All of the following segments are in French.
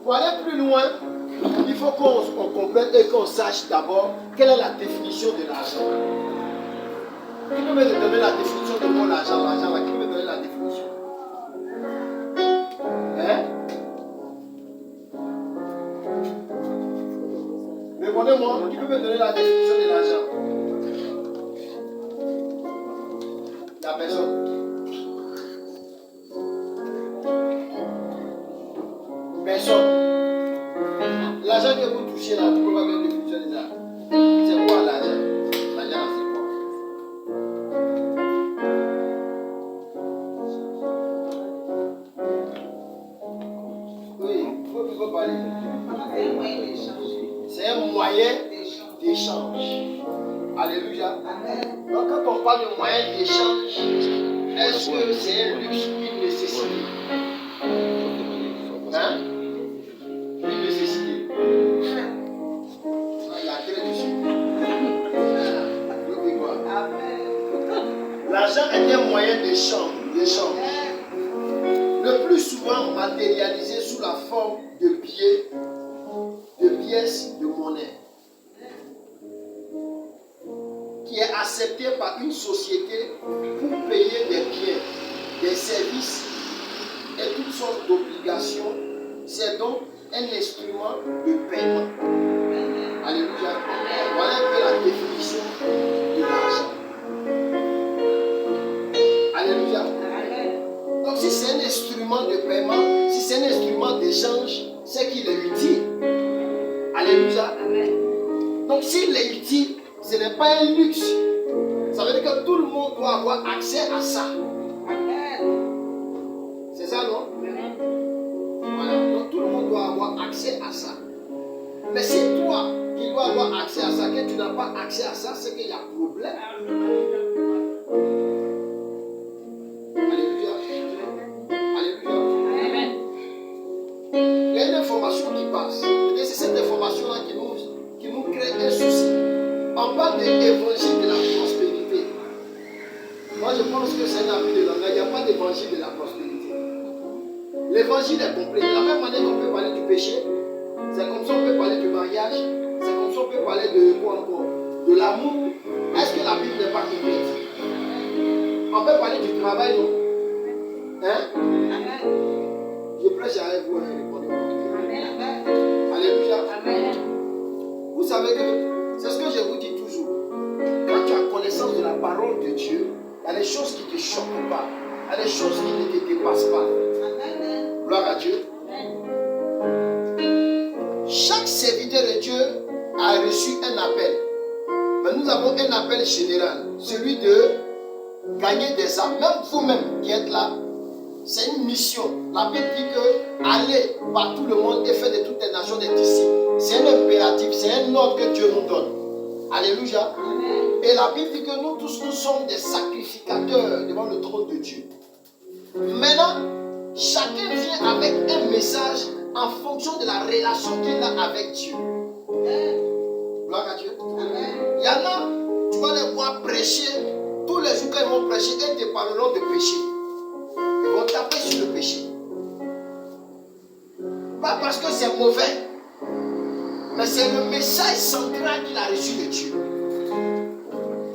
Pour aller plus loin, il faut qu'on comprenne et qu'on sache d'abord quelle est la définition de l'argent. Qui peut me donner la définition de mon argent, l'argent là? Qui peut me donner la définition? Hein? Répondez-moi, qui peut me donner la définition de l'argent? La personne. Personne. L'argent que vous touchez là, vous pouvez pas donner la définition de l'argent. C'est quoi l'argent? L'argent c'est quoi? Oui, il faut parler. C'est un moyen d'échange. Alléluia. Donc quand on parle de moyen d'échange, est-ce que c'est un luxe ou une nécessité? Hein? Une nécessité. Il y a très dessus. L'argent est un moyen d'échange. Le plus souvent matérialisé sous la forme de billets, de pièces de monnaie, qui est accepté par une société pour payer des biens, des services et toutes sortes d'obligations. C'est donc un instrument de paiement. Alléluia. Voilà un peu la définition de l'argent. Alléluia. Donc si c'est un instrument de paiement, si c'est un instrument d'échange, c'est qu'il est utile. Alléluia. Donc s'il est utile, ce n'est pas un luxe. Ça veut dire que tout le monde doit avoir accès à ça. C'est ça, non? Voilà. Donc tout le monde doit avoir accès à ça. Mais c'est toi qui dois avoir accès à ça. Quand tu n'as pas accès à ça, c'est qu'il y a problème. Alléluia. Alléluia. Il y a une information qui passe. Et c'est cette information-là qui nous crée un souci. On parle de l'évangile de la prospérité. Moi, je pense que c'est un abus de langage. Il n'y a pas d'évangile de la prospérité. L'évangile est complet. De la même manière qu'on peut parler du péché, c'est comme ça qu'on peut parler du mariage, c'est comme ça qu'on peut parler de quoi encore? De l'amour. Est-ce que la Bible n'est pas complète? On peut parler du travail, non? Hein? Je prêche avec vous, Alléluia. Vous savez que c'est ce que je vous dis toujours. Quand tu as connaissance de la parole de Dieu, il y a des choses qui ne te choquent pas. Il y a des choses qui ne te dépassent pas. Gloire à Dieu. Chaque serviteur de Dieu a reçu un appel. Mais nous avons un appel général. Celui de gagner des âmes. Même vous-même qui êtes là, c'est une mission. La Bible dit que aller par tout le monde et faire de toutes les nations des disciples. C'est un impératif, c'est un ordre que Dieu nous donne. Alléluia. Et la Bible dit que nous tous, nous sommes des sacrificateurs devant le trône de Dieu. Maintenant, chacun vient avec un message en fonction de la relation qu'il a avec Dieu. Gloire à Dieu. Il y en a, tu vas les voir prêcher. Tous les jours qu'ils vont prêcher, ils te parleront de péché. Ils vont taper sur le péché. Pas parce que c'est mauvais, mais c'est le message central qu'il a reçu de Dieu.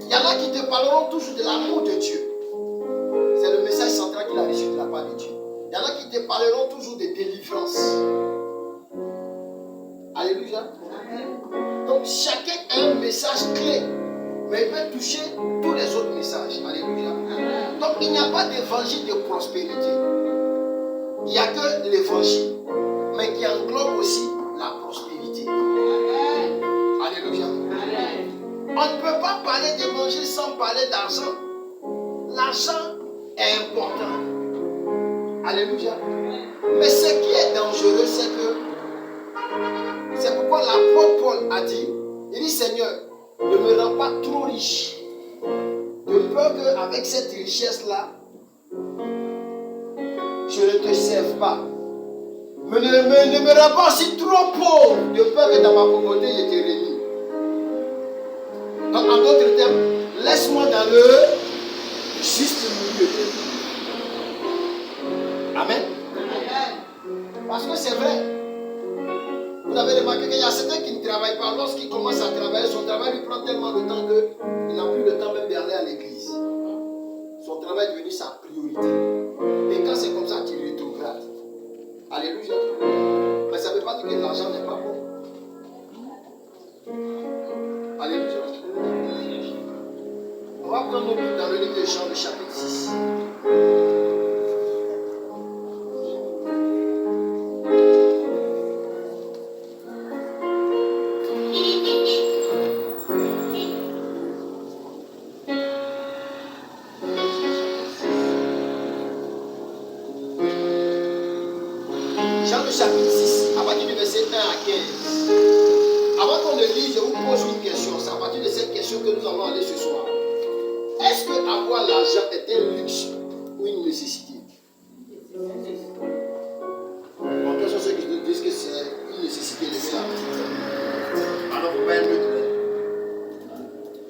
Il y en a qui te parleront toujours de l'amour de Dieu. C'est le message central qu'il a reçu de la part de Dieu. Il y en a qui te parleront toujours de délivrance. Alléluia. Donc chacun a un message clé, mais il peut toucher tous les autres messages. Alléluia. Donc il n'y a pas d'évangile de prospérité. Il n'y a que l'évangile, mais qui englobe aussi la prospérité. Alléluia. On ne peut pas parler d'évangile sans parler d'argent. L'argent est important. Alléluia. Mais ce qui est dangereux, c'est pourquoi l'apôtre Paul a dit, il dit Seigneur, ne me rends pas trop riche, de peur qu'avec cette richesse-là, je ne te serve pas. Mais ne me rends pas aussi trop pauvre, de peur que dans ma pauvreté, je te réunis. Donc en d'autres termes, laisse-moi dans le juste milieu. Amen. Parce que c'est vrai, Vous avez remarqué qu'il y a certains qui ne travaillent pas. Lorsqu'ils commencent à travailler, son travail lui prend tellement de temps qu'il n'a plus le temps même d'aller à l'église. Son travail est devenu sa priorité. Et quand c'est comme ça qu'il rétrograde. Alléluia. Mais ça ne veut pas dire que l'argent n'est pas bon. Alléluia. On va prendre nos Bibles dans le livre de Jean, le chapitre 6. Jean le chapitre 6, à partir du verset 1 à 15. Avant qu'on ne lise, je vous pose une question. C'est à partir de cette question que nous allons aller ce soir. Est-ce que avoir l'argent est un luxe ou une nécessité? Bon, quels sont ceux qui disent que c'est une nécessité de faire? Alors, vous pouvez être neutre.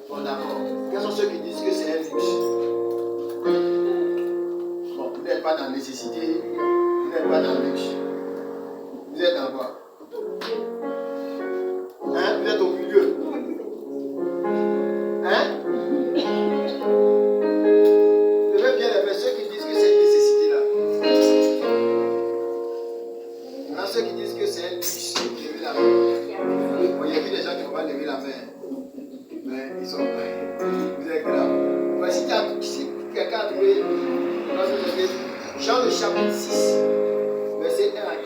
Bon, d'accord. Quels sont ceux qui disent que c'est un luxe? Bon, vous n'êtes pas dans la nécessité, vous n'êtes pas dans le luxe. Vous êtes dans quoi? Hein? Vous êtes au milieu. Hein? Je veux bien aimer ceux qui disent que c'est une nécessité-là. Maintenant, ceux qui disent que c'est un luxe, levez la main. Bon, il y a vu des gens qui ne vont pas lever la main. Mais ils sont prêts. Vous êtes là. Voici si quelqu'un a trouvé. Jean le chapitre 6, verset 1 à 15.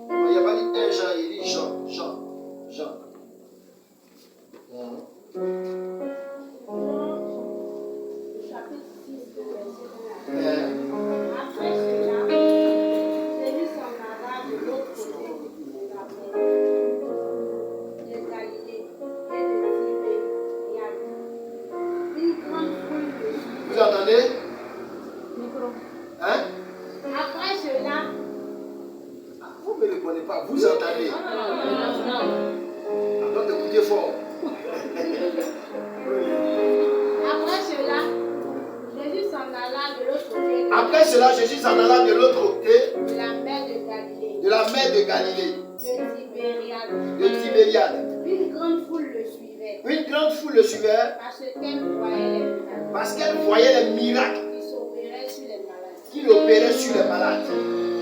Il n'y a pas dit un Jean, il dit Jean. Chapitre 6, verset 1. Après cela, Jésus s'en alla de l'autre côté de la mer, de Galilée et de Tibériade. Une grande foule le suivait. Vous entendez? Micro. Hein? Après cela, Vous ne me répondez pas, vous entendez? Donc écoutez fort. après cela, Jésus s'en alla de l'autre côté Après cela, Jésus s'en alla de l'autre côté de la mer de Galilée, de la mer de Galilée, de Tibériade. de Tibériade. Une grande foule le suivait Une grande foule le suivait parce qu'elle voyait les miracles parce qu'elle voyait les miracles qui s'opéraient sur les malades. qu'il opérait sur les malades.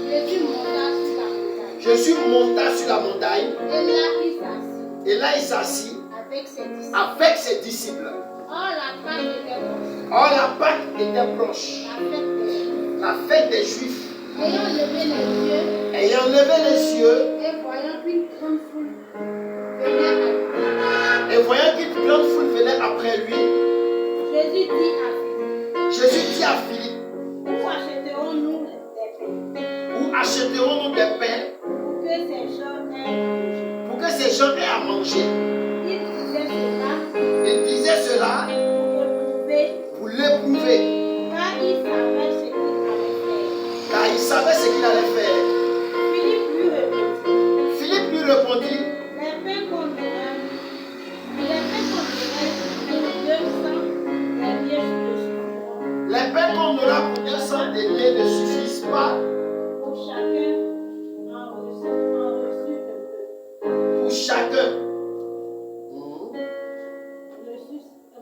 Jésus monta sur la montagne Jésus monta sur la montagne et là il s'assit et là il s'assit avec ses disciples. avec ses disciples. Or la Pâque était proche, Or la Pâque était proche, la fête des Juifs. la fête des Juifs. Ayant levé les yeux Ayant levé les yeux et voyant qu'une grande foule venait et voyant qu'une grande foule venait après lui, après lui, Jésus dit à Philippe, Jésus dit à Philippe, où achèterons-nous des pains où achèterons-nous des pains pour que ces gens aient à manger? pour que ces gens aient à manger? Il disait cela Il disait cela pour l'éprouver, pour l'éprouver, car il savait ce qu'il allait faire. car il savait ce qu'il allait faire. Philippe lui répondit, Philippe lui répondit, les pains qu'on aurait, les pains qu'on aura pour 200 deniers ne suffisent pas pour chacun en reçu un peu. pour chacun.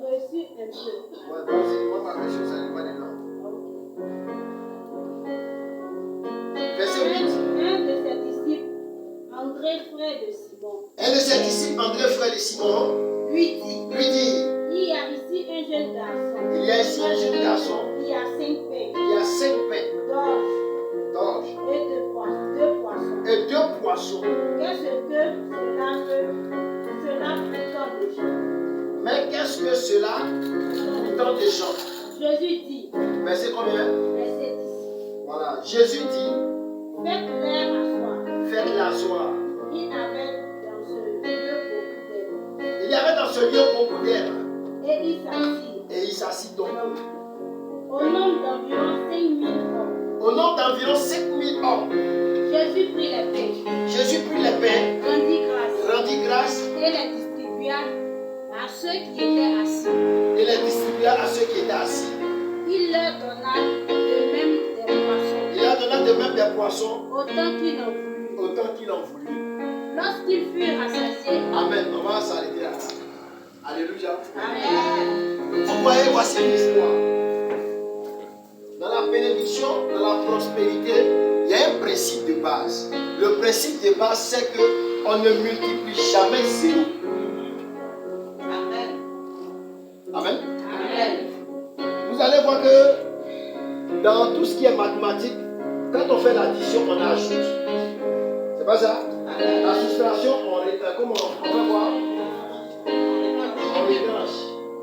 Reçu un peu. Ouais, vas-y, moi ma question, ça n'est pas des langues. Verset 8. Un de ses disciples, André, frère de Simon, Un de ses disciples, André, frère de Simon, lui dit, lui dit, il y a ici un jeune garçon il y a ici un jeune garçon qui a 5 pains qui a 5 pains d'orge d'orge et 2 poissons. et 2 poissons. Qu'est-ce que cela fait tant de gens? Mais qu'est-ce que cela pour tant de gens? Jésus dit, Verset combien? verset 10, Voilà, Jésus dit, faites-les asseoir. faites-la asseoir. Il avait dans ce lieu beaucoup d'herbes. Il y avait dans ce lieu beaucoup d'herbes. Et il s'assit. Et il s'assit donc. Au nombre d'environ 5000 hommes. Au nombre d'environ 5000 hommes, Jésus prit les pains, Jésus prit les pains, rendit grâce et les distribua à ceux qui étaient assis. et les distribua à ceux qui étaient assis. Il leur donna de même des poissons autant qu'il en voulut. autant qu'il en voulut. Lorsqu'ils furent rassasiés, Amen. On va s'arrêter là. Alléluia. Amen. Vous voyez, voici l'histoire. Dans la bénédiction, dans la prospérité, il y a un principe de base. Le principe de base, c'est qu'on ne multiplie jamais zéro. Amen. Amen. Amen. Vous allez voir que dans tout ce qui est mathématique, quand on fait l'addition, on ajoute. C'est pas ça? La soustraction, comment on va voir? On mélange.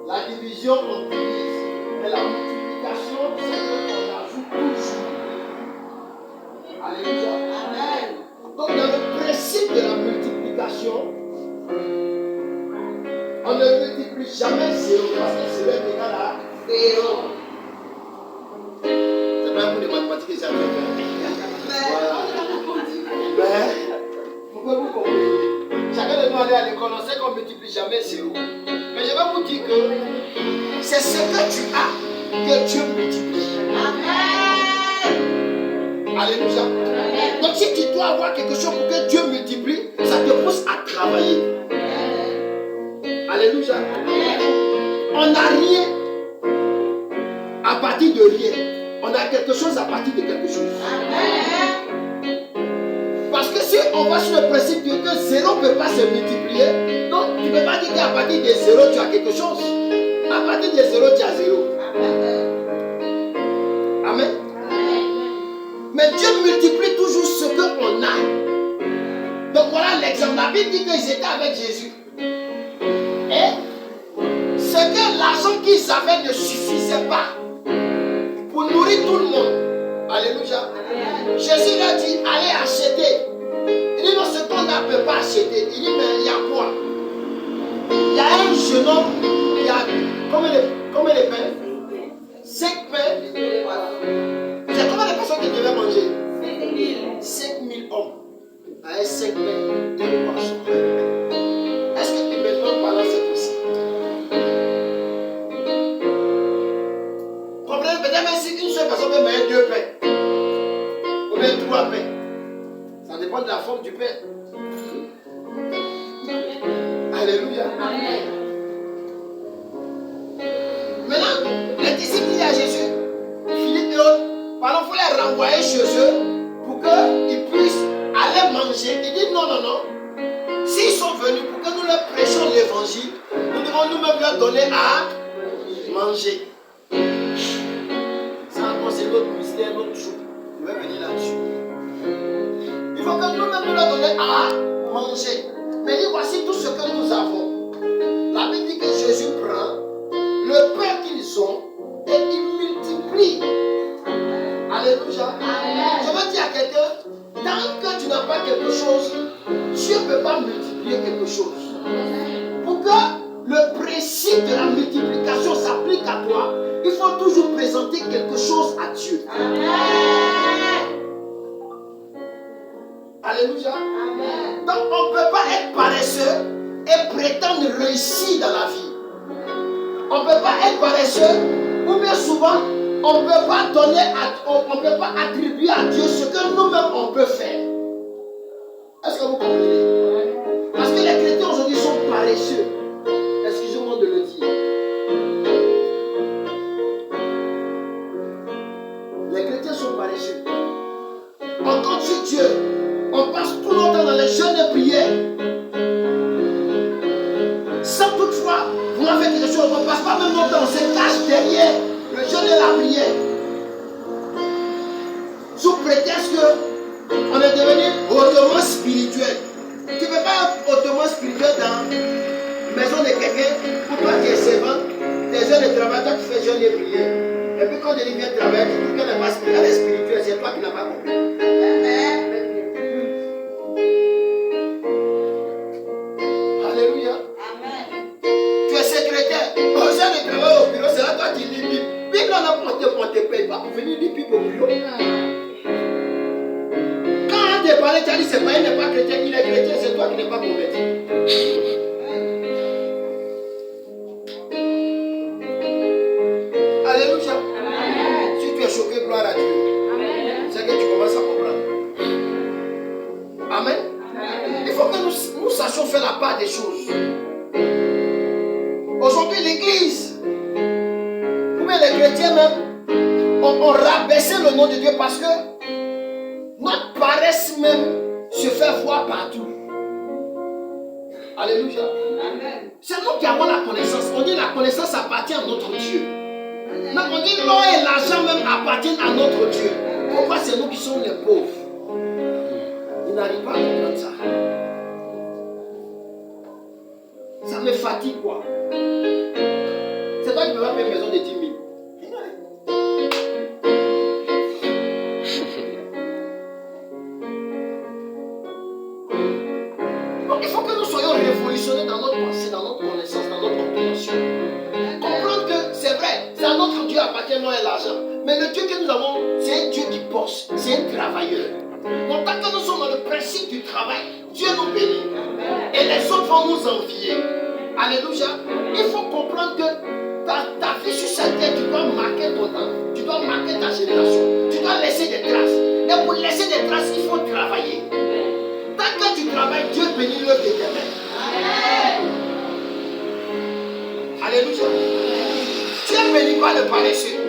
La division, on divise. Mais la multiplication, c'est qu'on ajoute toujours. Alléluia. Amen. Donc, dans le principe de la multiplication, on ne multiplie jamais zéro parce que zéro est égal à zéro. C'est pas un coup de mathématiques ici avec voilà. Mais, pourquoi vous comprenez? Chacun de nous aller à l'école, on sait qu'on ne multiplie jamais zéro. Mais je vais vous dire que c'est ce que tu as que Dieu multiplie. Amen. Alléluia. Amen. Donc si tu dois avoir quelque chose pour que Dieu multiplie, ça te pousse à travailler. Alléluia. On n'a rien à partir de rien. On a quelque chose à partir de quelque chose. Amen. Parce que si on va sur le principe que zéro ne peut pas se multiplier, donc tu ne peux pas dire qu'à partir de zéro tu as quelque chose. À partir de zéro tu as zéro. Amen. Mais Dieu multiplie toujours ce qu'on a. Donc voilà l'exemple. La Bible dit qu'ils étaient avec Jésus. Et ce que l'argent qu'ils avaient ne suffisait pas pour nourrir tout le monde. Alléluia. Jésus leur dit, allez acheter. Il dit, non, ce qu'on n'a peut pas acheter. Il dit, mais il y a quoi? Il y a un jeune homme, il y a combien de pains? 5 pains. C'est combien de personnes qui devaient manger? 5000 hommes. Avec 5 pains, 2 poissons. Est-ce que maintenant parlant c'est possible? Comprenez, peut-être même si une seule personne peut manger 2 pains, ou bien 3 pains, ça dépend de la forme du pain. Alléluia. Maintenant, les disciples disent à Jésus, Philippe et autres, pardon, il faut les renvoyer chez eux pour qu'ils puissent aller manger. Il dit non, non, non. S'ils sont venus pour que nous leur prêchions l'évangile, nous devons nous-mêmes leur donner à manger. Ça encore c'est notre mystère, notre chou. Je vais venir là-dessus. Il faut que nous-mêmes nous leur donnions à manger. Mais dit voici tout ce que nous avons. La Bible dit que Jésus prend le pain qu'ils ont et il multiplie. Alléluia. Amen. Je veux dire à quelqu'un, tant que tu n'as pas quelque chose, Dieu ne peut pas multiplier quelque chose. Pour que le principe de la multiplication s'applique à toi, il faut toujours présenter quelque chose à Dieu. Amen. Alléluia. Amen. Donc on ne peut pas être paresseux et prétendre réussir dans la vie. On ne peut pas être paresseux, ou bien souvent, on ne peut pas donner, on ne peut pas attribuer à Dieu ce que nous-mêmes on peut faire. Est-ce que vous comprenez? Parce que les chrétiens aujourd'hui sont paresseux. Excusez-moi de le dire. Les chrétiens sont paresseux. On compte sur Dieu. On passe tout notre temps dans les jeûnes et prières. Sans toutefois vouloir faire quelque chose, on ne passe pas même notre temps, on se cache derrière le jeûne et la prière. Sous prétexte qu'on est devenu hautement spirituel. Tu ne peux pas être hautement spirituel dans la maison de quelqu'un pour toi qui es servant, tes heures de travail, toi tu fais jeûne et prière. Et puis quand il vient travailler, tu dis qu'elle n'est pas spirituelle, elle est spirituelle, c'est toi qui n'as pas compris. Alléluia. Amen. Tu es secrétaire. Aux heures de travail au bureau, c'est là toi qui lis Bible. Bible, on ne te paye pas pour venir lire Bible au bureau. Quand on te parle, tu as dit c'est pas, il n'est pas chrétien, il est chrétien, c'est toi qui n'es pas converti. Alléluia. Amen. Si tu es choqué, gloire à Dieu. Amen. C'est que tu commences à comprendre. part des choses. Aujourd'hui, l'église, ou bien les chrétiens même, ont rabaissé le nom de Dieu parce que notre paresse même se fait voir partout. Alléluia. Amen. C'est nous qui avons la connaissance. On dit la connaissance appartient à notre Dieu. Mais on dit l'or et l'argent même appartiennent à notre Dieu. Pourquoi c'est nous qui sommes les pauvres? Ils n'arrivent pas à comprendre ça. Ça me fatigue quoi. C'est toi qui me vas faire une maison de 10 000. Donc il faut que nous soyons révolutionnés dans notre pensée, dans notre connaissance, dans notre compréhension. Comprendre que c'est vrai, c'est à notre Dieu appartient l'or et l'argent. Mais le Dieu que nous avons, c'est un Dieu qui bosse, c'est un travailleur. Donc tant que nous sommes dans le principe du travail, Dieu nous bénit. Et les autres vont nous envier. Alléluia. Il faut comprendre que ta vie sur cette terre, tu dois marquer ton temps. Tu dois marquer ta génération. Tu dois laisser des traces. Et pour laisser des traces, il faut travailler. Tant que tu travailles, Dieu bénit l'œuvre de tes mains. Alléluia. Dieu bénit pas le paresseux.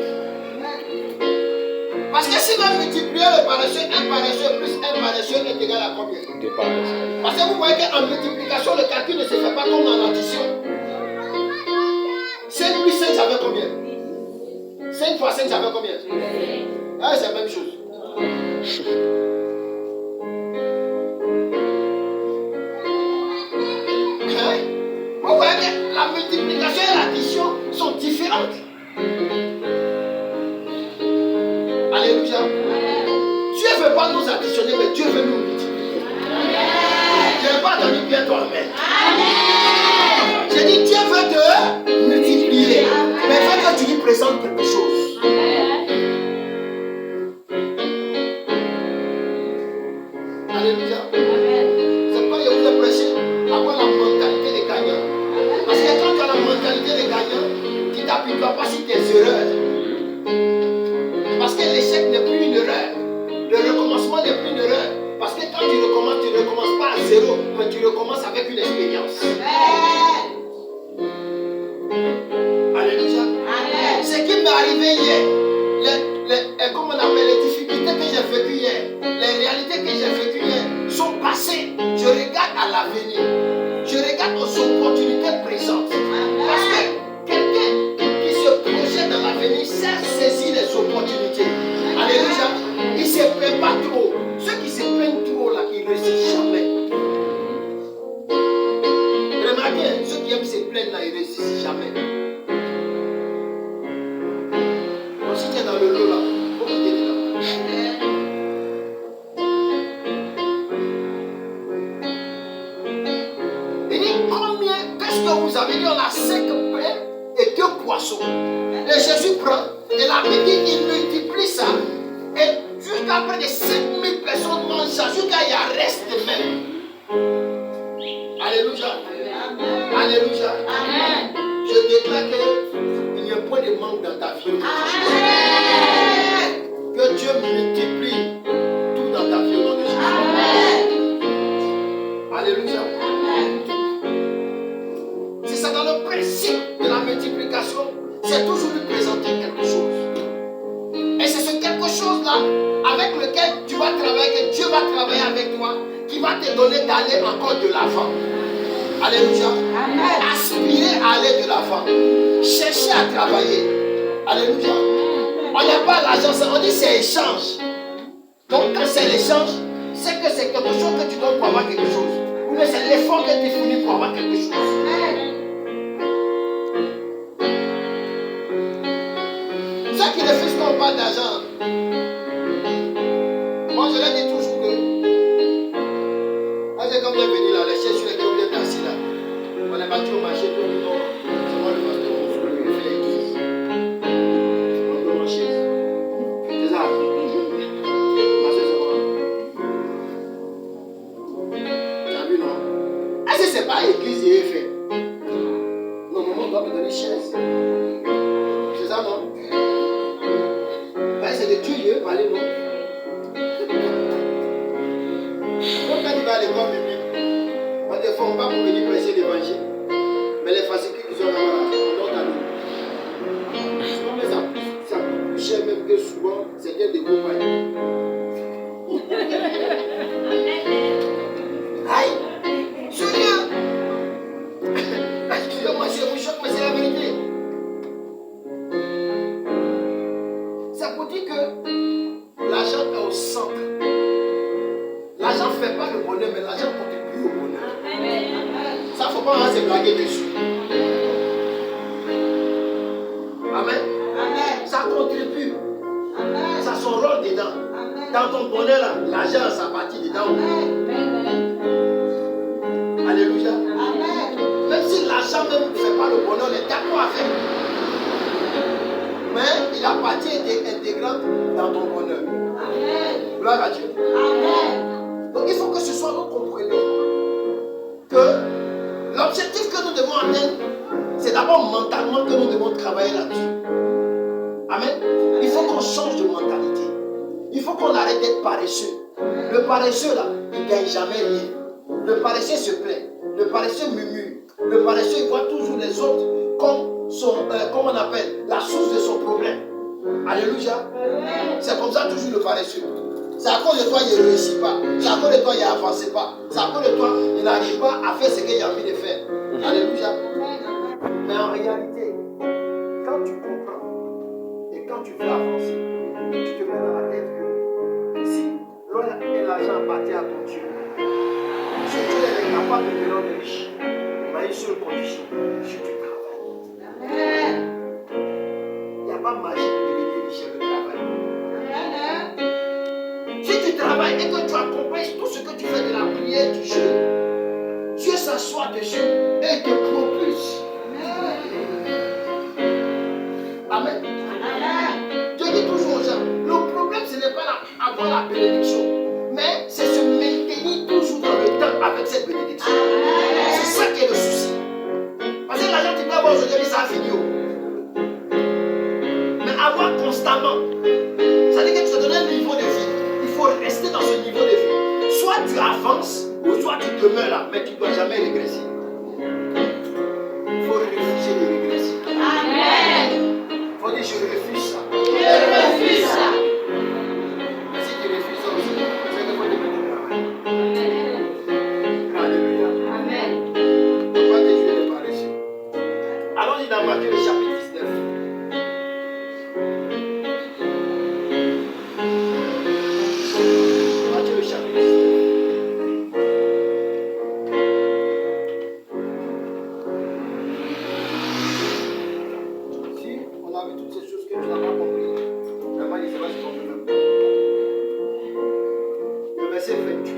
Parce que si vous multipliez le paresseux, un paresseux plus un paresseux est égal à combien? Deux paresseux. Parce que vous voyez qu'en multiplication, le calcul ne se fait pas comme en addition. 5 plus 5, ça fait combien? 5 fois 5, ça fait combien? Ah, c'est la même chose. Vous voyez que la multiplication et l'addition sont différentes. Alléluia. Dieu ne veut pas nous additionner, mais Dieu veut nous multiplier. Je n'ai pas entendu bien toi, amen. J'ai dit Dieu veut te multiplier, mais il faut que tu lui présentes quelque chose. Alléluia. C'est pas que je vous ai prêché avoir la mentalité des gagnants. Parce que quand tu as la mentalité des gagnants, tu ne t'appuies pas sur tes erreurs. Parce que l'échec n'est plus une erreur. Le recommencement n'est plus une erreur. Parce que quand tu ne recommences pas à zéro, mais tu recommences avec une expérience. Alléluia. Ce qui m'est arrivé hier, comment on appelle les difficultés que j'ai vécues hier, les réalités que j'ai vécues hier sont passées. Je regarde à l'avenir. Je regarde aux opportunités présentes. Parce que quelqu'un qui se projette dans l'avenir sait saisir les opportunités. Alléluia. Il ne se plaint pas trop. Ceux qui se plaignent trop là, ils ne réussissent jamais. Remarquez, ceux qui aiment se plaindre là, ils ne réussissent jamais. Donc si tu es dans le lot là, il faut quitter de là. Il dit combien, qu'est-ce que vous avez dit? On a 5 pains et 2 poissons. Et Jésus prend, et la Bible dit qu'il multiplie ça. Et jusqu'à près de 5000 personnes mangent ça, jusqu'à il y a reste même. Alléluia. Alléluia. Amen. Je déclare qu'il n'y a point de manque dans ta vie. Amen. Que Dieu multiplie tout dans ta vie au nom de Jésus. Amen. Alléluia. Amen. C'est ça dans le principe de la multiplication, c'est toujours lui présenter quelque chose. Et c'est ce quelque chose-là avec lequel tu vas travailler, que Dieu va travailler avec toi, qui va te donner d'aller encore de l'avant. Alléluia. Amen. Aspirer à aller de l'avant. Chercher à travailler. Alléluia. On n'a pas l'argent, on dit c'est échange. Donc quand c'est l'échange, c'est que c'est quelque chose que tu donnes pour avoir quelque chose. Ou bien c'est l'effort que tu fournis pour avoir quelque chose. Ceux qui refusent qu'on parle d'argent, moi je leur dis toujours que quand vous êtes venu là, les chaises sur lesquelles vous êtes assis là, on est battu au marché, tout le monde, c'est moi le pasteur, on se le fait l'église. On peut marcher. C'est ça. Marcher sur moi. Tu as vu, non? Est-ce que c'est pas l'église qui est fait? Non, maman doit me donner chaise. C'est ça, non? Ben, c'est de Dieu. C'est pour dire que l'argent est au centre. L'argent ne fait pas le bonheur, mais l'argent contribue au bonheur. Ça, il ne faut pas se blaguer dessus. Amen. Ça contribue. Ça a son rôle dedans. Dans ton bonheur, là, l'argent, ça partit dedans. Alléluia. Même si l'argent même ne fait pas le bonheur, il y a quoi à faire. Mais il a partie intégrante dans ton bonheur. Gloire à Dieu. Donc il faut que ce soit nous comprenions que l'objectif que nous devons atteindre, c'est d'abord mentalement que nous devons travailler là-dessus. Amen. Il faut qu'on change de mentalité. Il faut qu'on arrête d'être paresseux. Le paresseux là, il ne gagne jamais rien. Le paresseux se plaint. Le paresseux murmure. Le paresseux il voit toujours les autres comme comment on appelle, la source de son problème. Alléluia. C'est comme ça toujours le paresseux. C'est à cause de toi il ne réussit pas. C'est à cause de toi il n'avance pas. C'est à cause de toi il n'arrive pas à faire ce qu'il a envie de faire. Alléluia. Mais en réalité, quand tu comprends et quand tu veux avancer, tu te mets dans la tête que si l'or et l'argent appartiennent à ton Dieu, si Dieu est capable de te rendre riche, il y a une seule condition, si tu travailles. Il n'y a pas magie de devenir riche avec le travail. Si tu travailles et que tu accompagnes tout ce que tu fais de la prière du jeûne, Dieu s'assoit dessus et te propulse. Amen. Je dis toujours aux gens, le problème ce n'est pas avoir la bénédiction, mais c'est se maintenir toujours dans le temps avec cette bénédiction. C'est ça qui est le souci. Parce que l'argent tu peux avoir aujourd'hui, ça a fini. Mais avoir constamment, ça veut dire que tu te donnes un niveau de vie. Il faut rester dans ce niveau de vie. Soit tu avances, ou soit tu demeures là, mais tu ne dois jamais régresser. Il faut refuser de régresser. Amen. Il faut dire je refuse ça. Je refuse ça. Mais si tu refuses ça aussi, c'est qu'il faut devenir travail. Alléluia. Amen. Pourquoi tu es le paresseux? Allons-y dans Matthieu le chapitre 19. Matthieu le chapitre 19. Si on a vu toutes ces choses que tu n'as pas compris, vraiment il ne sait pas ce qu'on veut. Le verset 28.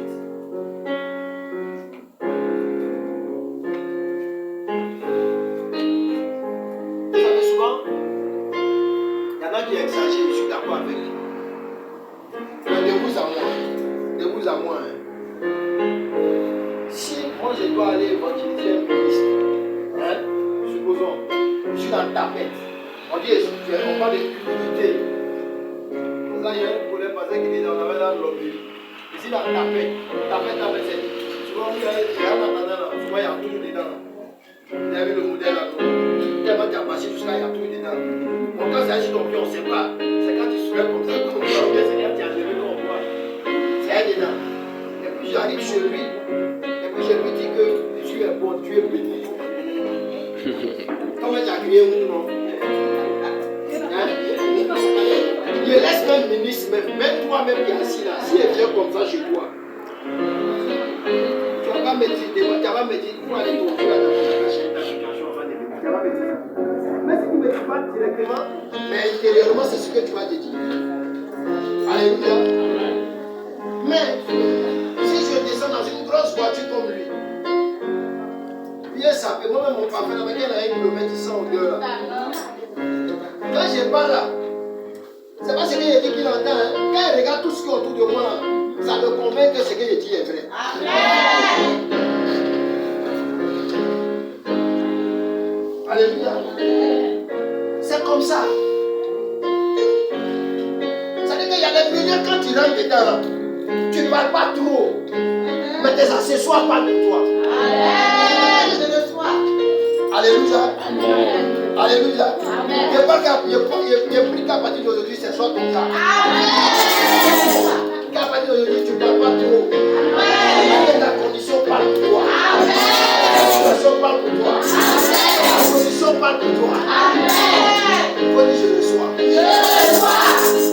Vous savez souvent, il y en a qui exagèrent, je suis d'accord avec. Mais de vous à moi, hein. Si moi je dois aller évangéliser un ministre, hein, supposons, je suis dans ta tête. On dit, on parle de humilité. Là, il y a un problème parce qu'il dit, on avait dans l'homme. Ici, dans ta tête, c'est. Souvent, il y a un attendant là, souvent, il y a tout dedans. Vous avez le modèle là, tellement tu as passé jusqu'à il y a tout dedans. Donc, quand c'est agit donc on ne sait pas. C'est quand tu soulèves comme ça, comme ça, c'est quand tu as levé qu'on voit. C'est dedans. Et puis, j'arrive chez lui, et puis je lui dis que Dieu est bon, Dieu est béni. Comment tu as crié ou non? Il laisse même ministre, même toi-même qui es assis là, si elle vient comme ça chez toi, tu vas pas me dire, pour aller trouver la situation, on va devenir. Tu vas pas me dire. Mais si tu ne me dis pas directement, mais intérieurement, c'est ce que tu vas te dire. Alléluia. Mais si je descends dans une grosse voiture comme lui, bien ça fait moi-même mon parfum, la manière à 1 km, il sent odeur là. Quand je parle là, c'est pas ce que je dis qu'il entend. Hein. Quand il regarde tout ce qui est autour de moi, là, ça le convainc que ce que je dis est vrai. Amen. Alléluia. C'est comme ça. Ça veut dire qu'il y a des milliers quand tu rentres dedans, là, tu ne parles pas trop. Mais tes accessoires parlent de toi. Amen. Je le sois. Alléluia. Amen. Alléluia. Amen. Je prie qu'à partir d'aujourd'hui, ce soit comme ça. Amen. Qu'à partir d'aujourd'hui, tu ne parles pas trop. Amen. Que ta condition parle pour toi. Amen. Ta situation parle pour toi. Amen. Ta position parle pour toi. Amen. Il faut dire je le sois. Je le sois.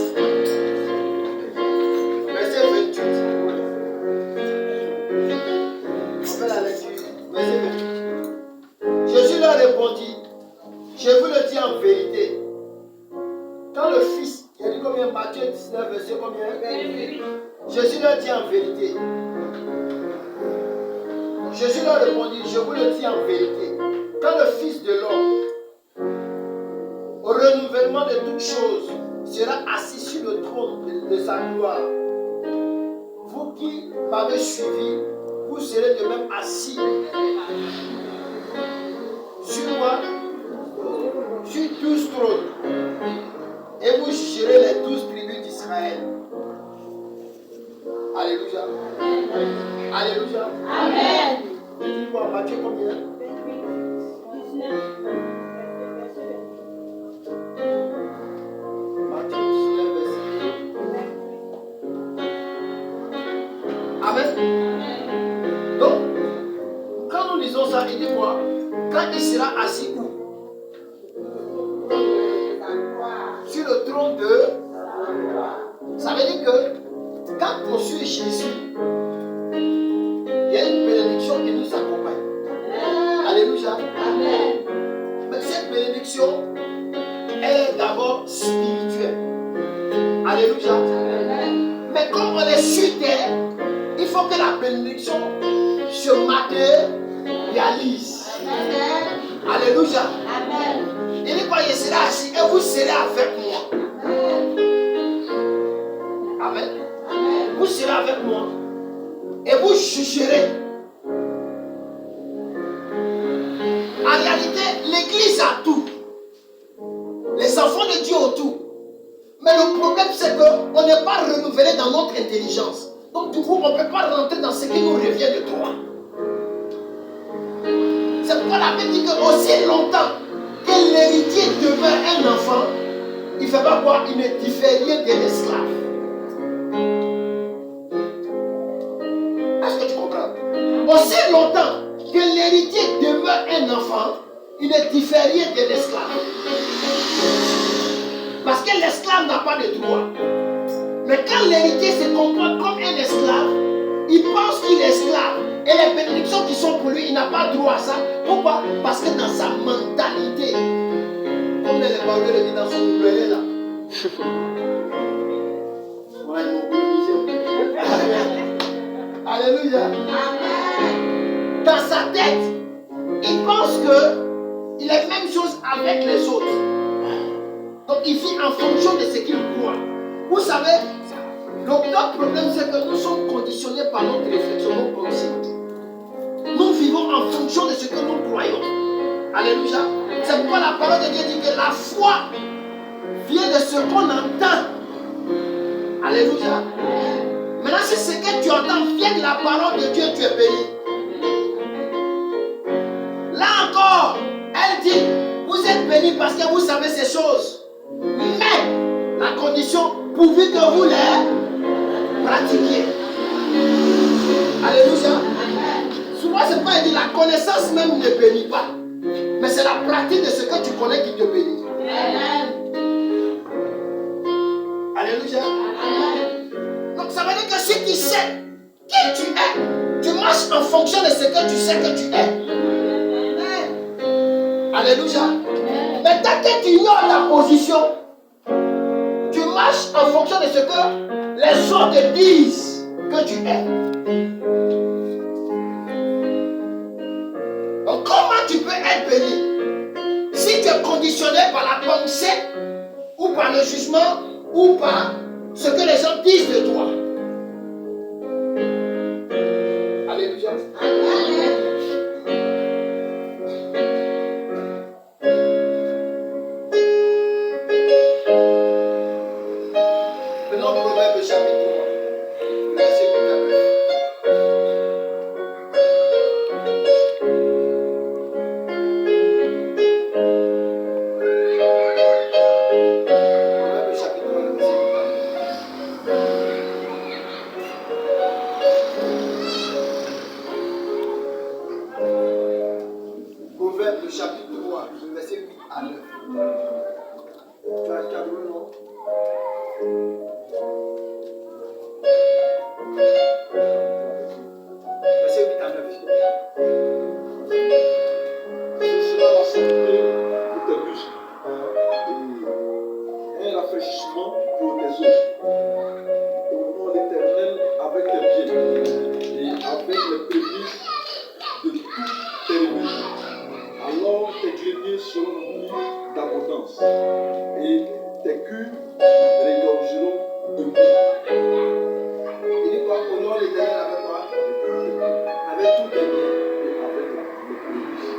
Matthieu 19, verset combien? 28. Jésus leur dit en vérité. Jésus leur répondit, je vous le dis en vérité. Quand le Fils de l'homme, au renouvellement de toutes choses, sera assis sur le trône de sa gloire, vous qui m'avez suivi, vous serez de même assis. Sur quoi? Sur 12 trônes. Et vous jugerez les 12 tribus d'Israël. Alléluia. Alléluia. Amen. Dis-moi, Matthieu combien? 19. Matthieu 19, verset 1. Amen. Donc, quand nous lisons ça, il dit quoi? Quand il sera assis où? Sur le trône de... Ça veut dire que quand on suit Jésus, il y a une bénédiction qui nous accompagne. Alléluia. Amen. Mais cette bénédiction, elle est d'abord spirituelle. Alléluia. Amen. Mais comme on est sur terre, il faut que la bénédiction se matérialise. Amen. Alléluia. Amen. Il dit quoi? Je serai assis et vous serez avec moi. Amen. Amen. Vous serez avec moi et vous jugerez. En réalité, l'église a tout. Les enfants de Dieu ont tout. Mais le problème, c'est qu'on n'est pas renouvelé dans notre intelligence. Donc, du coup, on ne peut pas rentrer dans ce qui nous revient de droit. C'est pourquoi la Bible dit que aussi longtemps que l'héritier demeure un enfant, il ne fait pas quoi? Il ne diffère rien de l'esclave. Est-ce que tu comprends? Aussi longtemps que l'héritier demeure un enfant, il ne diffère rien de l'esclave. Parce que l'esclave n'a pas de droit. Mais quand l'héritier se comporte comme un esclave, il pense qu'il est esclave. Et les bénédictions qui sont pour lui, il n'a pas droit à ça. Pourquoi? Parce que dans sa mentalité, comme les paroles le disent dans son ukulélé là. Ouais, mon Alléluia. Amen. Dans sa tête, il pense que il est même chose avec les autres. Donc il vit en fonction de ce qu'il croit. Vous savez, notre problème c'est que nous sommes conditionnés par notre réflexion, nos pensées. Nous vivons en fonction de ce que nous croyons. Alléluia. C'est pourquoi la parole de Dieu dit que la foi vient de ce qu'on entend. Alléluia. Maintenant, si ce que tu entends vient de la parole de Dieu, tu es béni. Là encore, elle dit, vous êtes bénis parce que vous savez ces choses. Mais la condition, pourvu que vous les pratiquiez. Alléluia. Souvent, c'est pas dit la connaissance même ne bénit pas. Mais c'est la pratique de ce que tu connais qui te bénit. Alléluia. Donc ça veut dire que si tu sais qui tu es, tu marches en fonction de ce que tu sais que tu es. Alléluia. Mais tant que tu ignores ta position, tu marches en fonction de ce que les autres te disent que tu es. Donc comment tu peux être béni si tu es conditionné par la pensée ou par le jugement ou par ce que les gens disent de toi? Alléluia. Amen. Maintenant, Proverbe chapitre 3, verset 8 à 9. Proverbe chapitre 3, verset 8 à 9. Tu as le nom? Verset 8 à 9. Ce sera la santé pour tes muscles et un rafraîchissement pour tes maison. Honore l'Éternel avec tes biens et avec les prémices de tous tes revenus. Alors tes greniers seront remplis d'abondance et tes cuves regorgeront de mou. Il dit quoi? Honore l'Éternel avec quoi? Avec tous tes biens. Et avec les prémices.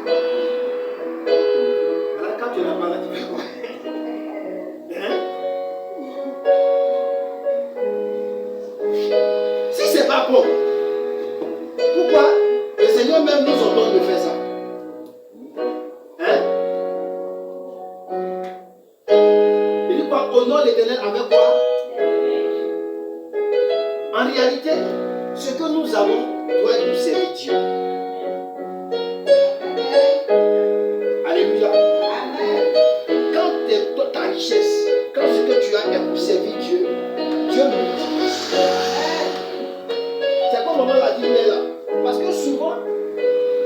Maintenant, quand tu n'as pas là, tu fais quoi? Hein? Si c'est pas bon, pourquoi le Seigneur même nous ordonne de faire ça? Hein? Il dit quoi? Honore l'Éternel avec quoi? En réalité, ce que nous avons doit nous servir Dieu. Alléluia. Quand ta richesse, quand ce que tu as est pour servir Dieu, Dieu multiplie. C'est comme maman l'a dit, mais là. Parce que souvent,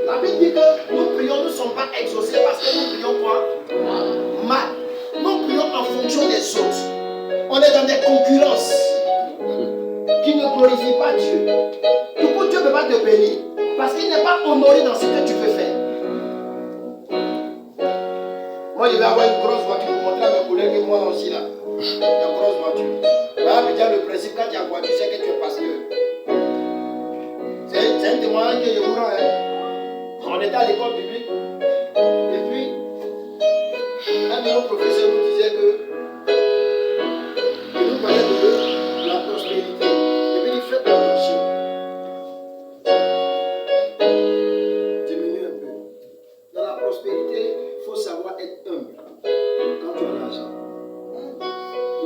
la Bible dit que nos prions ne sont pas exaucées parce que nous prions quoi? Mal. Nous prions en fonction des autres. On est dans des concurrences qui ne glorifient pas Dieu. Du coup, Dieu ne peut pas te bénir parce qu'il n'est pas honoré dans ce que tu peux faire. Moi, je vais avoir une grosse voiture pour montrer à mes collègues que moi aussi là, une grosse voiture. Voilà déjà le principe, quand tu as voiture, c'est que tu es pasteur. C'est un témoignage que je vous rends. Hein. On était à l'école publique et puis un de nos professeurs nous disait que nous parlait de la prospérité. Et puis il fait attention. Diminue un peu. Dans la prospérité, il faut savoir être humble quand tu as l'argent.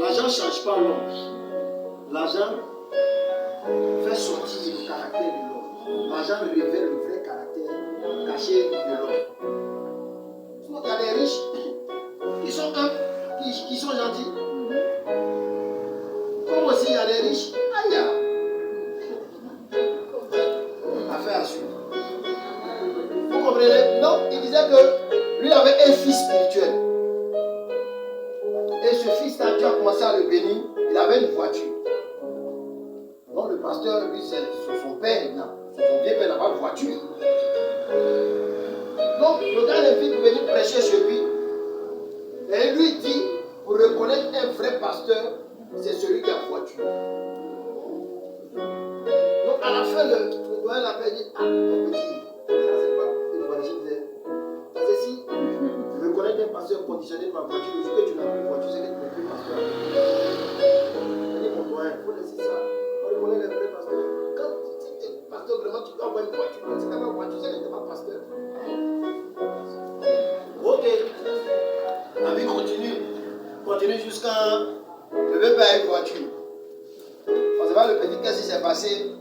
L'argent ne change pas l'homme. L'argent fait sortir le caractère de l'homme. L'argent révèle le vrai caractère caché de l'homme. Sinon, il y a des riches qui sont humbles, qui sont gentils. Comme aussi, il y a des riches. Aïe! Affaire à suivre. Vous comprenez? Non, il disait que lui avait un fils spirituel. Et ce fils-là, Dieu a commencé à le bénir. Il avait une voiture. Donc le pasteur, lui, c'est son père, son vieux père n'a pas de voiture. Donc le gars l'invite pour venir prêcher chez lui. Et il lui dit, pour reconnaître un vrai pasteur, c'est celui qui a voiture. Donc à la fin, le doyen l'appelle et dit, ah, mon petit, ça c'est pas une voiture. Parce que si tu reconnais un pasteur conditionné par voiture, le jour que tu n'as plus de voiture, c'est que tu n'es plus pasteur. Il dit, mon doyen, il faut laisser ça. On reconnaît les vrais pasteurs. Quand tu es pasteur, vraiment, tu dois avoir une voiture. C'est quand même une voiture, c'est que tu n'es pas pasteur. Ok. La vie continue. Continue jusqu'à le bébé a une voiture. On sait pas le petit, qu'est-ce qui s'est passé?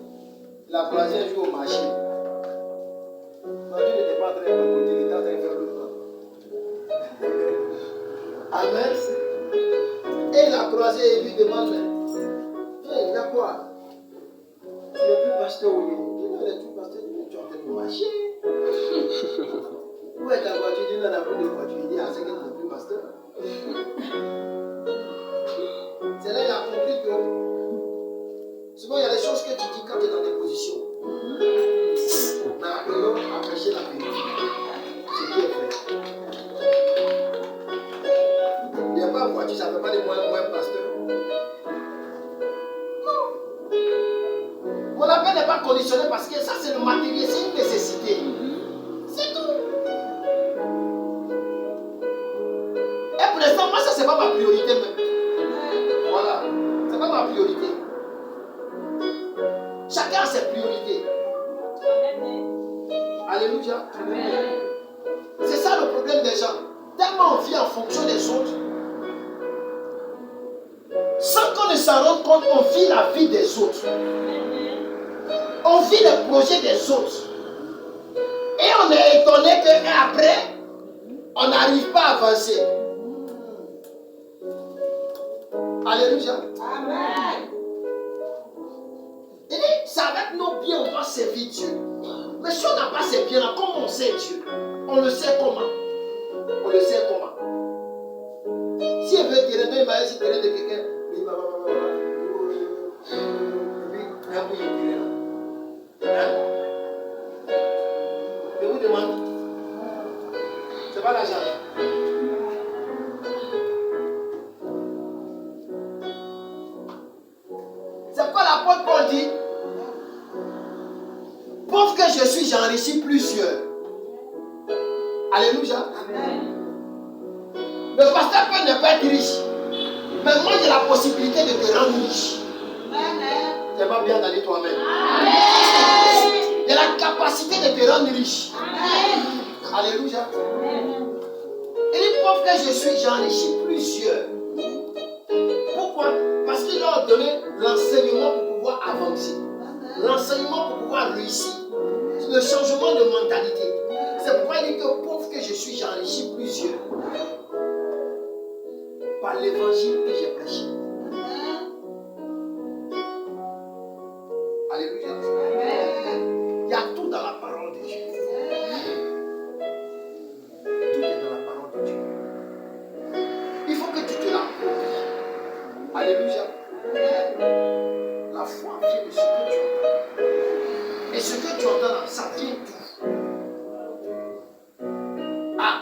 Il a croisé un jour au marché. La vie n'était pas très bonne, il était en train de faire le plan. Amen. Et il a croisé et lui demande, il y a quoi? Tu n'es plus pasteur au lieu. Il dit, non, il n'est plus pasteur, tu es en train de marcher. Où est ta voiture? Il dit, non, il n'a plus de voiture. Il dit, ah, c'est que tu n'es plus pasteur. C'est là qu'il a compris que souvent il y a des choses que tu dis quand tu es dans des positions. Mais appelons à prêcher la vérité. Ce qui est vrai. Il n'y a pas de voiture, ça ne fait pas de moi pasteur. Non. Mon appel n'est pas conditionné parce que ça c'est le matériel, c'est une nécessité. C'est tout. Et pour l'instant, moi ça c'est pas ma priorité même. Voilà, c'est pas ma priorité. Chacun a ses priorités. Alléluia. C'est ça le problème des gens. Tellement on vit en fonction des autres. Sans qu'on ne s'en rende compte, on vit la vie des autres. On vit les projets des autres. Et on est étonné qu'après, on n'arrive pas à avancer. Alléluia. Amen. Il dit, c'est avec nos biens on doit servir Dieu. Mais si on n'a pas ces biens-là, comment on sait Dieu? On le sait comment? On le sait comment? Si elle veut tirer de l'image, si tirer de quelqu'un, il Je vous demande, c'est pas l'argent. C'est pourquoi l'apôtre Paul dit, pauvre que je suis, j'enrichis plusieurs. Alléluia. Le pasteur Paul n'est pas riche. Mais moi j'ai la possibilité de te rendre riche. Tu pas bien d'aller toi-même. Il y a la capacité de te rendre riche. Alléluia. Il dit pauvre que je suis, j'enrichis plusieurs. Pourquoi? Parce qu'il leur a donné l'enseignement pour pouvoir avancer. L'enseignement pour pouvoir réussir. Le changement de mentalité. C'est pourquoi il dit que pauvre que je suis, j'enrichis plusieurs. Par l'évangile que j'ai prêché. Alléluia. Il y a tout dans la parole de Dieu. Tout est dans la parole de Dieu. Il faut que tu te l'appropries. Alléluia. La foi vient de ce que tu entends. Et ce que tu entends là, ça vient d'où? Ah,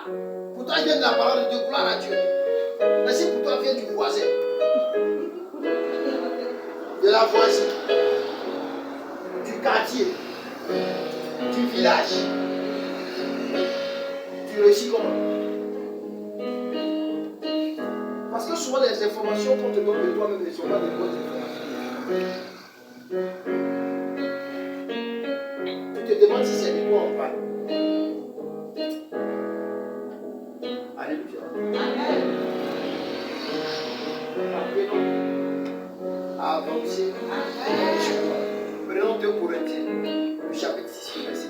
pour toi, il vient de la parole de Dieu, gloire à Dieu. Mais si pour toi, vient du voisin, de la voisine, du quartier, du village, tu réussis comment? Parce que souvent, les informations qu'on te donne de toi-même ne sont pas des bonnes informations. Tu te demandes si c'est de toi en parle. Alléluia. Apprenons à avancer. Prenons 2 Corinthiens, le chapitre 6, verset 10.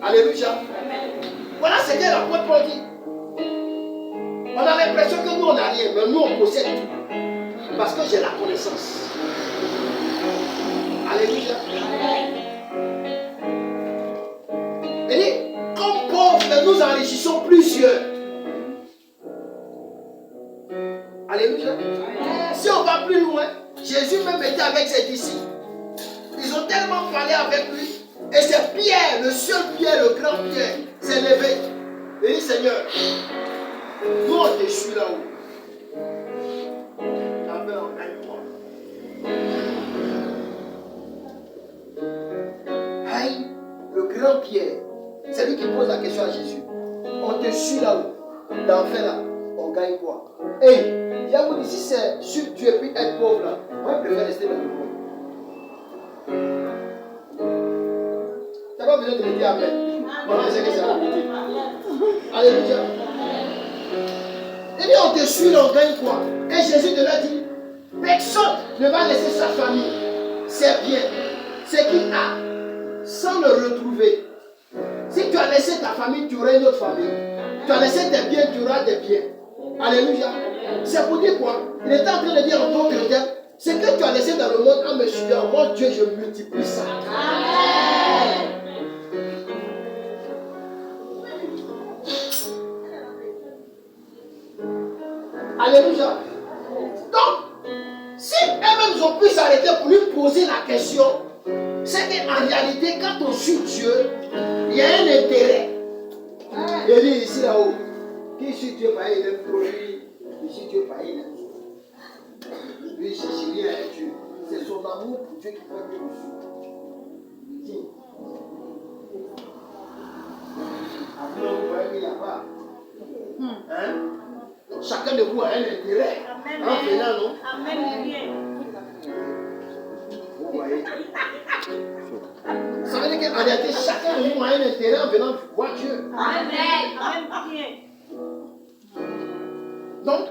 Alléluia. Voilà ce que l'apôtre Paul dit. On a l'impression que nous on n'a rien, mais nous on possède tout. Parce que j'ai la connaissance. Alléluia. Il dit, comme pauvres, nous enrichissons plusieurs. Alléluia. Si on va plus loin, Jésus même était avec ses disciples. Ils ont tellement parlé avec lui. Et c'est Pierre, le seul Pierre, le grand Pierre, s'est levé. Il dit, Seigneur, nous on te suit là-haut. Aïe, le grand Pierre, c'est lui qui pose la question à Jésus. On te suit là-haut. D'enfer là, on gagne quoi? Et il y a vous dit, si c'est sur Dieu puis être pauvre là, moi je préfère rester dans le monde. Tu n'as pas besoin de me dire Amen. Moi je sais que c'est la vérité. Alléluia. Et bien on te suit là, on gagne quoi? Et Jésus te l'a dit, personne ne va laisser sa famille, ses biens, ce qu'il a, sans le retrouver. Si tu as laissé ta famille, tu auras une autre famille. Tu as laissé tes biens, tu auras des biens. Alléluia. C'est pour dire quoi? Il est en train de dire en d'autres termes, ce que tu as laissé dans le monde en me suivant, moi Dieu, je multiplie ça. Alléluia. Donc, si eux-mêmes ont pu s'arrêter pour lui poser la question, c'est qu'en réalité, quand on suit Dieu, il y a un intérêt. Il dit ici là-haut, qui suit Dieu par il aime pour lui, ici Dieu par il aime. Lui, il cherche rien à Dieu. C'est son amour pour Dieu qui fait que nous suivons. Après, vous voyez qu'il n'y a pas. Hein? Chacun de vous a un intérêt. En venant, non? Vous voyez? Ça veut dire qu'en réalité, chacun de nous a un intérêt en venant voir Dieu. Donc,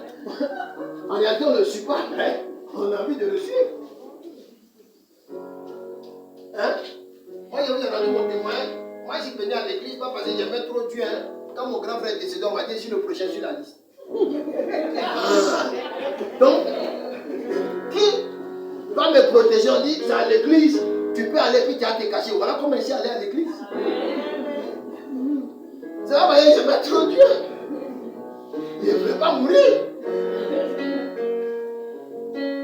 en réalité, on ne le suit pas, mais on a envie de le suivre. Hein? Moi, j'ai entendu mon témoignage. Moi, je suis venu à l'église, pas parce que j'aimais trop Dieu. Hein? Quand mon grand frère est décédé, on m'a dit, je suis le prochain sur la liste. Donc, qui va me protéger? On dit, c'est à l'église, tu peux aller puis tu as te cacher. Voilà comment je suis allé à l'église. C'est là que j'aimais trop Dieu. Il ne voulait pas mourir.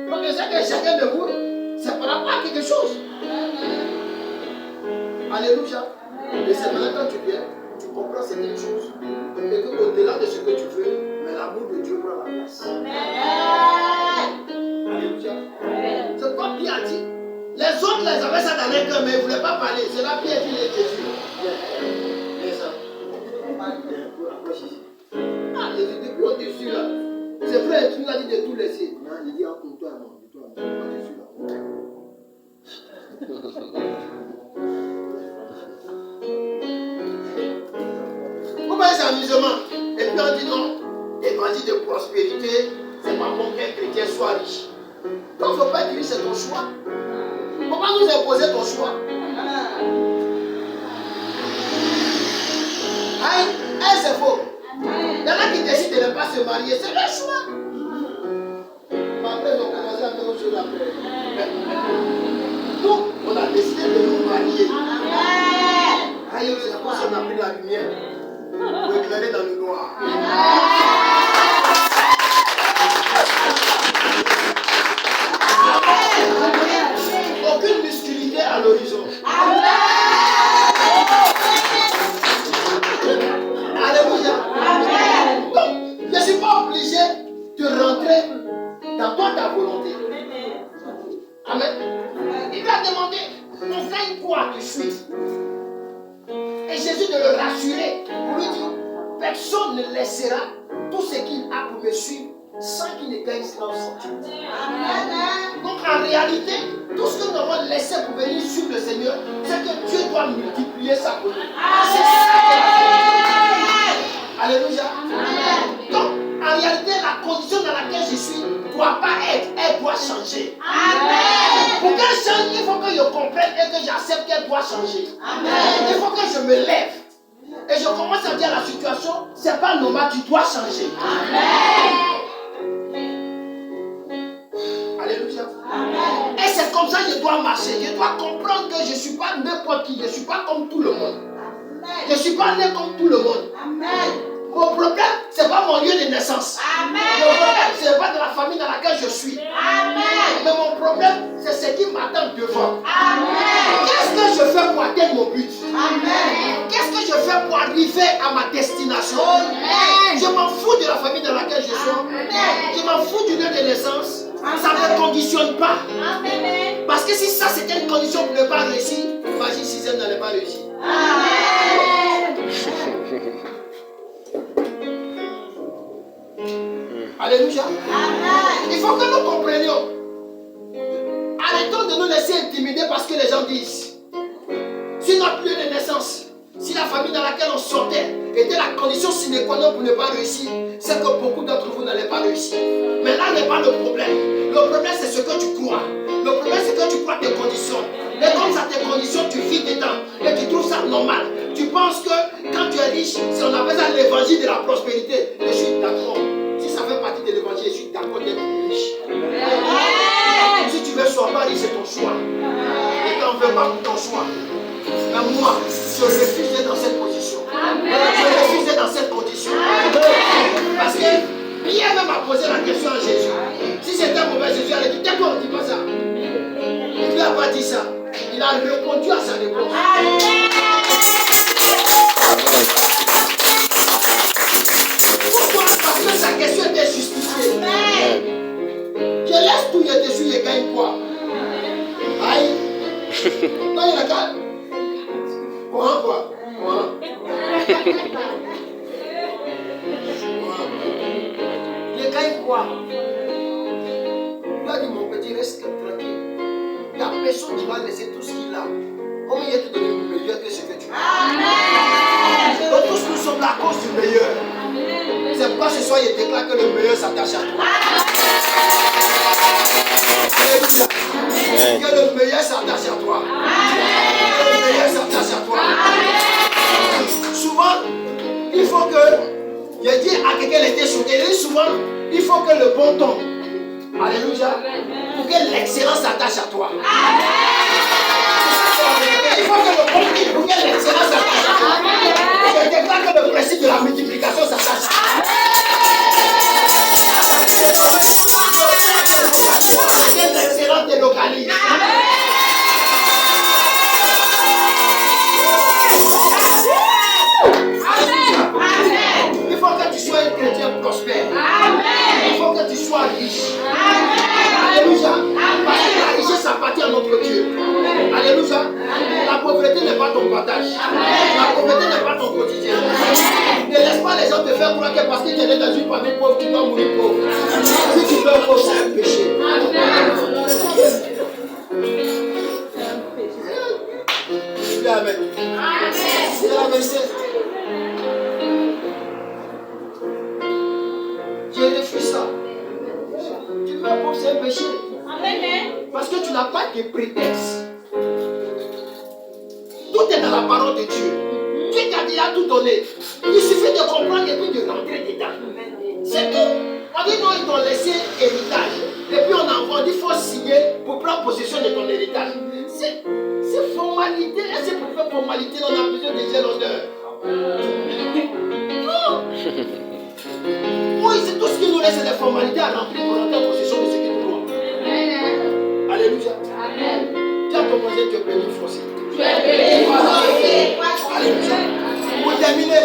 Donc, je sais que chacun de vous, ça ne fera pas quelque chose. Alléluia. Et c'est maintenant quand tu viens, tu comprends certaines choses. Et qu'au-delà de ce que tu veux, mais l'amour de Dieu prend la place. Alléluia. C'est comme Pierre a dit. Les autres les avaient ça dans les cœurs, mais ils ne voulaient pas parler. C'est là Pierre qui est Jésus. Viens ça. Ah, Jésus, depuis on te suit là. C'est vrai, tu nous as dit de tout laisser. Non, il dit entre toi et moi. Moi, je suis là. Vous voyez, c'est amusement. Et puis on dit non, évangile de prospérité, c'est pas bon qu'un chrétien soit riche. Quand il ne faut pas être riche, c'est ton choix. Il ne faut pas nous imposer ton choix. Hein? C'est faux. Il y en a qui décident de ne pas se marier, c'est leur choix. Mais après, ils ont commencé à faire autre chose après. Nous, on a décidé de nous marier. Aïe, c'est pour ça qu'on a pris la lumière pour éclairer dans le noir. Aucune musculité à l'horizon. Alléluia. Donc, je ne suis pas obligé de rentrer dans ta volonté. Amen. Il lui a demandé, on gagne quoi de suite? Et Jésus de le rassurer pour lui dire, personne ne laissera tout ce qu'il a pour me suivre sans qu'il ne gagne cela au centime. Donc en réalité, tout ce que nous avons laissé pour venir suivre le Seigneur, c'est que Dieu doit multiplier sa volonté. C'est ça que Alléluia. Donc en réalité, la condition dans laquelle je suis ne doit pas être, elle doit changer. Amen. Pour qu'elle change, il faut que je comprenne et que j'accepte qu'elle doit changer. Amen. Il faut que je me lève. Et je commence à dire à la situation, c'est pas normal, tu dois changer. Amen. Alléluia. Amen. Et c'est comme ça que je dois marcher. Je dois comprendre que je ne suis pas n'importe qui. Je ne suis pas comme tout le monde. Amen. Je ne suis pas né comme tout le monde. Amen. Mon problème, ce n'est pas mon lieu de naissance. Amen. Mon problème, ce n'est pas de la famille dans laquelle je suis. Amen. Mais mon problème, c'est ce qui m'attend devant. Amen. Qu'est-ce que je fais pour atteindre mon but? Amen. Qu'est-ce que je fais pour arriver à ma destination? Amen. Je m'en fous de la famille dans laquelle je suis. Amen. Je m'en fous du lieu de naissance. Amen. Ça ne me conditionne pas. Amen. Parce que si ça c'était une condition pour ne pas réussir, imagine si ça n'allait pas réussir. Amen. Alléluia. Amen. Il faut que nous comprenions. Arrêtons de nous laisser intimider parce que les gens disent. Si notre lieu de naissance, si la famille dans laquelle on sortait était la condition sine qua non pour ne pas réussir, c'est que beaucoup d'entre vous n'allaient pas réussir. Mais là n'est pas le problème. Le problème c'est ce que tu crois. Le problème c'est que tu crois tes conditions. Et comme ça tes conditions, tu vis dedans. Et tu trouves ça normal. Tu penses que quand tu es riche, si on appelle ça l'évangile de la prospérité, je suis d'accord. Si ça fait partie de l'évangile, je suis d'accord d'être riche. Si tu veux sois pas riche, c'est ton choix. pas pour ton choix. Mais moi, je refuse d'être dans cette position. Je refuse d'être dans cette condition. Parce que Pierre même a posé la question à Jésus. Si c'était mauvais, Jésus allait dire, d'accord, dis pas ça. Il ne lui a pas dit ça. Il a répondu à sa réponse. Pourquoi? Parce que sa question était justifiée. Je laisse tout, je dessus, je gagne quoi? Aïe. Non, il a qu'à. Quoi? Je gagne quoi? Il a dit, mon petit, reste tranquille. Il n'y a personne qui va laisser tout ce qu'il a. Comme il est donné le meilleur que ce que tu as. Donc tous nous sommes la cause du meilleur. C'est pourquoi ce soir il déclare que le meilleur s'attache à toi. Alléluia. Que le meilleur s'attache à toi. Que le meilleur s'attache à toi. Souvent, il faut que, je dis à quelqu'un qui était choqué, il dit souvent, il faut que le bon tombe. Alléluia. Pour que l'excellence s'attache à toi. Il faut que le bon tombe, pour que l'excellence s'attache à toi. Je déclare que le principe de la multiplication s'attache à toi. Que l'excellence te localise. Il faut que tu sois un chrétien prospère. Il faut que tu sois riche. Alléluia. Parce que la richesse appartient à notre Dieu. Alléluia. La pauvreté n'est pas ton partage. La pauvreté n'est pas ton quotidien. Ne laisse pas les gens te faire croire que parce que tu es dans une famille pauvre, tu dois mourir pauvre. Si tu meurs pauvre, c'est un péché. Amen. C'est la vérité. Je refuse ça. Tu meurs pauvre, c'est un péché. Parce que tu n'as pas de prétexte. Tout est dans la parole de Dieu. Dieu t'a déjà tout donné. Il suffit de comprendre et puis de rentrer dedans. C'est tout. On dit non, ils t'ont laissé héritage. Et puis on dit il faut signer pour prendre possession de ton héritage. C'est formalité. Et c'est pour faire formalité, on a besoin de dire l'honneur. Non. Oui, c'est tout ce qui nous laisse, c'est des formalités à remplir pour rentrer en possession de ce qui nous doit. Alléluia. Tu as commencé, tu es béni, forcé. Alléluia. Pour terminer,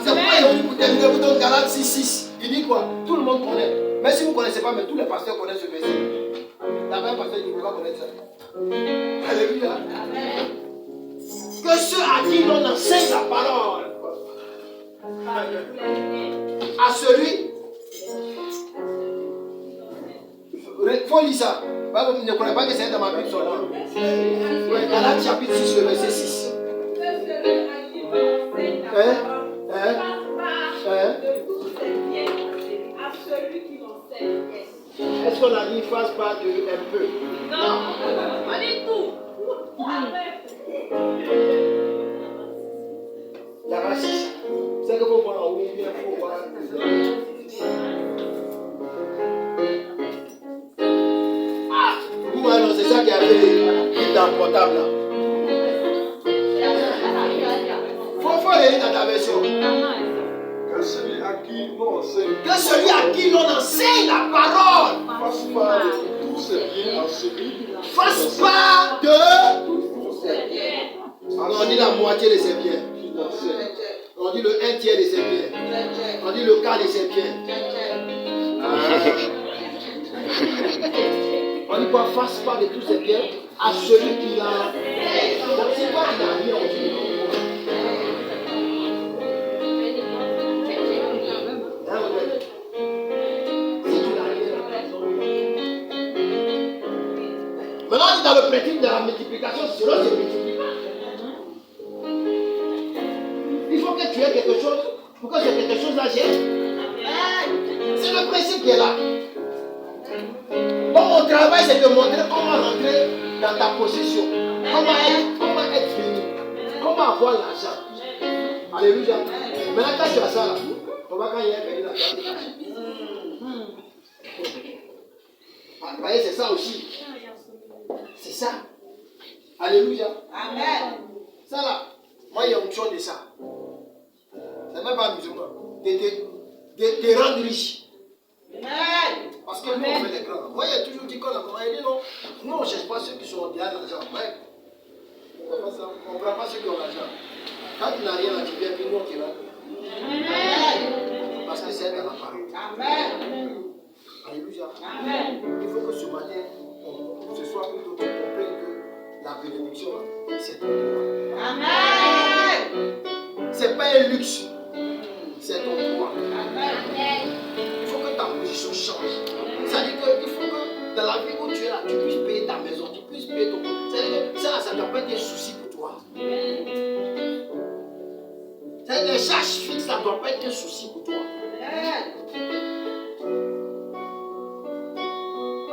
c'est pourquoi il dit pour terminer, vous donne Galates 6:6. Il dit quoi? Tout le monde connaît. Mais si vous ne connaissez pas, mais tous les pasteurs connaissent ce verset. Il y a un pasteur qui ne peut pas connaître ça. Alléluia. Que ceux à qui l'on enseigne la parole, à celui, il faut lire ça. Vous ne connaissez pas que c'est dans ma Bible son nom. Oui, Galates chapitre 6, le verset 6. Est-ce qu'on a dit fasse pas de un peu? Non, on dit tout. La racine. C'est que vous voyez en haut, bien faut voir. Ah, vous voyez, c'est ça qui a fait dans le portable là. Faut aller dans ta version. Que celui à qui l'on enseigne, Que celui à qui l'on enseigne la parole fasse part de tous ses biens à celui fasse part de. tous ses biens On dit la moitié de ses biens. qui l'enseigne. On dit le 1/3 de ses biens. On dit le quart de ses biens. On dit quoi? Fasse part de tous ses biens à celui qui l'a. Donc c'est toi qui l'as mis, on dit. Maintenant, on dit dans le principe de la multiplication, selon se multiplie pas. Il faut que tu aies quelque chose pour que c'est quelque chose là gêne. C'est le principe qui est là. Donc mon travail, c'est de montrer comment rentrer dans ta possession. Comment être béni. Comment avoir l'argent. Alléluia. Maintenant, quand tu as ça là, on va quand il y a gagné la carte. Vous voyez, c'est ça aussi. C'est ça. Alléluia. Amen. Ça là, moi il y a une chose de ça. C'est même pas amusement. De rendre riche. Amen. Parce que nous on fait les grands. Moi il y a toujours dit qu'on a commencé. Il dit non, nous on ne cherche pas ceux qui sont derrière l'argent. Ouais. On ne prend pas ceux qui ont l'argent. Quand tu n'as rien là, tu viens, puis nous on te rend. Amen. Parce que c'est dans la parole. Amen. Alléluia. Amen. Il faut que ce matin, ce soir plutôt, qu'on comprenne que la bénédiction, c'est ton droit. Amen. C'est pas un luxe, c'est ton droit. Amen. Il faut que ta position change. C'est-à-dire qu'il faut que dans la vie où tu es là, tu puisses payer ta maison, tu puisses payer ton compte. C'est-à-dire que ça ne doit pas être un souci pour toi. C'est-à-dire que les charges fixes, ça ne doit pas être un souci pour toi.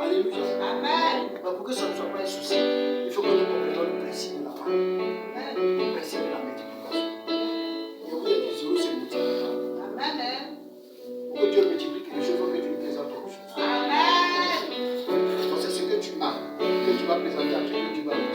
Alléluia. Amen. Mais pour que ça ne soit pas un souci, il faut que nous comprenions le principe de la parole. Le principe de la multiplication. Et vous êtes zéro, c'est multiplication. Amen. Pour que Dieu multiplie quelque chose, il faut que tu lui présentes quelque chose. Amen. Donc c'est ce que tu as, que tu vas présenter à Dieu, que tu vas lui